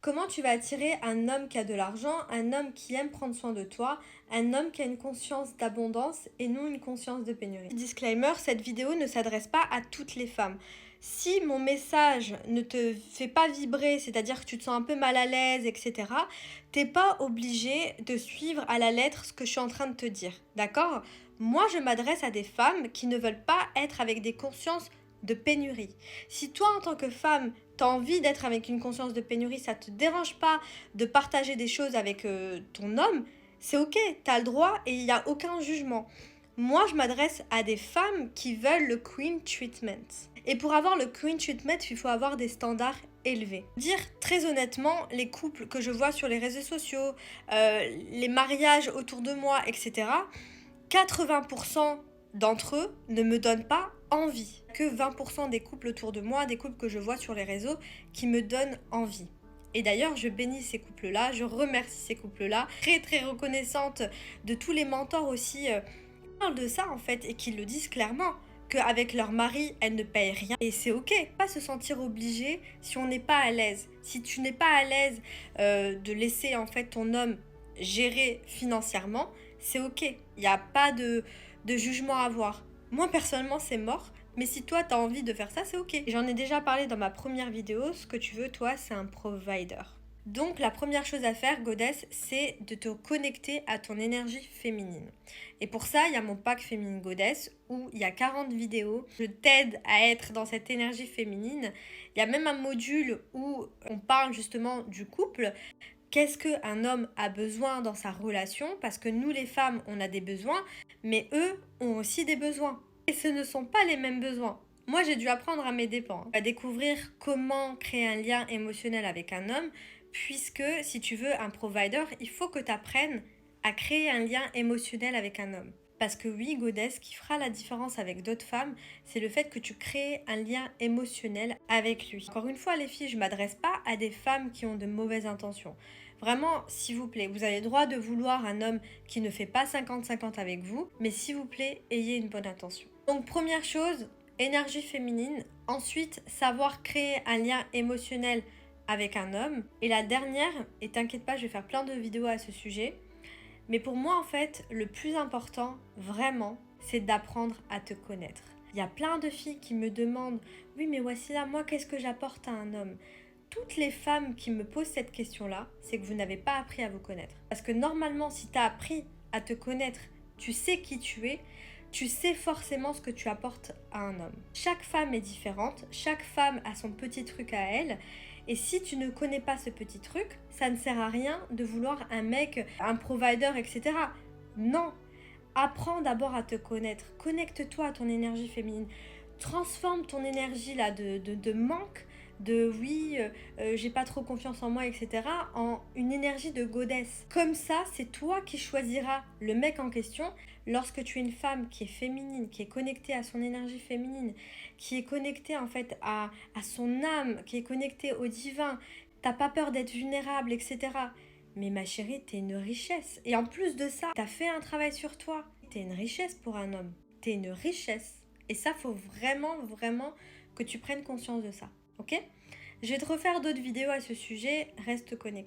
Comment tu vas attirer un homme qui a de l'argent, un homme qui aime prendre soin de toi, un homme qui a une conscience d'abondance et non une conscience de pénurie. Disclaimer, cette vidéo ne s'adresse pas à toutes les femmes. Si mon message ne te fait pas vibrer, c'est-à-dire que tu te sens un peu mal à l'aise, etc., t'es pas obligé de suivre à la lettre ce que je suis en train de te dire, d'accord? Moi, je m'adresse à des femmes qui ne veulent pas être avec des consciences de pénurie. Si toi, en tant que femme, tu as envie d'être avec une conscience de pénurie, ça te dérange pas de partager des choses avec ton homme, c'est ok, tu as le droit et il n'y a aucun jugement. Moi, je m'adresse à des femmes qui veulent le Queen Treatment. Et pour avoir le Queen Treatment, il faut avoir des standards élevés. Dire très honnêtement, les couples que je vois sur les réseaux sociaux, les mariages autour de moi, etc., 80% d'entre eux ne me donnent pas envie. Que 20% des couples autour de moi, des couples que je vois sur les réseaux, qui me donnent envie. Et d'ailleurs, je bénis ces couples-là, je remercie ces couples-là, très reconnaissante de tous les mentors aussi qui parlent de ça en fait et qui le disent clairement, qu'avec leur mari, elles ne payent rien. Et c'est ok, pas se sentir obligé si on n'est pas à l'aise. Si tu n'es pas à l'aise de laisser en fait ton homme gérer financièrement, c'est ok. Il n'y a pas de jugement à avoir. Moi personnellement, c'est mort. Mais si toi, tu as envie de faire ça, c'est ok. J'en ai déjà parlé dans ma première vidéo. Ce que tu veux, toi, c'est un provider. Donc la première chose à faire, Goddess, c'est de te connecter à ton énergie féminine. Et pour ça, il y a mon pack Féminine Goddess où il y a 40 vidéos. Je t'aide à être dans cette énergie féminine. Il y a même un module où on parle justement du couple. Qu'est-ce qu'un homme a besoin dans sa relation? Parce que nous, les femmes, on a des besoins, mais eux ont aussi des besoins. Et ce ne sont pas les mêmes besoins. Moi, j'ai dû apprendre à mes dépens, à découvrir comment créer un lien émotionnel avec un homme, puisque si tu veux un provider, il faut que tu apprennes à créer un lien émotionnel avec un homme. Parce que oui, Goddess, ce qui fera la différence avec d'autres femmes, c'est le fait que tu crées un lien émotionnel avec lui. Encore une fois, les filles, je ne m'adresse pas à des femmes qui ont de mauvaises intentions. Vraiment, s'il vous plaît, vous avez le droit de vouloir un homme qui ne fait pas 50-50 avec vous, mais s'il vous plaît, ayez une bonne intention. Donc première chose, énergie féminine. Ensuite, savoir créer un lien émotionnel avec un homme. Et la dernière, et t'inquiète pas, je vais faire plein de vidéos à ce sujet, mais pour moi, en fait, le plus important, vraiment, c'est d'apprendre à te connaître. Il y a plein de filles qui me demandent « Oui, mais Wassila, moi, qu'est-ce que j'apporte à un homme ?» Toutes les femmes qui me posent cette question-là, c'est que vous n'avez pas appris à vous connaître. Parce que normalement, si tu as appris à te connaître, tu sais qui tu es, tu sais forcément ce que tu apportes à un homme. Chaque femme est différente, chaque femme a son petit truc à elle. Et si tu ne connais pas ce petit truc, ça ne sert à rien de vouloir un mec, un provider, etc. Non, apprends d'abord à te connaître. Connecte-toi à ton énergie féminine. Transforme ton énergie là de manque, de oui, j'ai pas trop confiance en moi, etc. en une énergie de goddess. Comme ça, c'est toi qui choisiras le mec en question lorsque tu es une femme qui est féminine, qui est connectée à son énergie féminine, qui est connectée en fait à son âme, qui est connectée au divin. T'as pas peur d'être vulnérable, etc. Mais ma chérie, t'es une richesse. Et en plus de ça, t'as fait un travail sur toi. T'es une richesse pour un homme. T'es une richesse. Et ça, faut vraiment que tu prennes conscience de ça. Ok? Je vais te refaire d'autres vidéos à ce sujet. Reste connecté.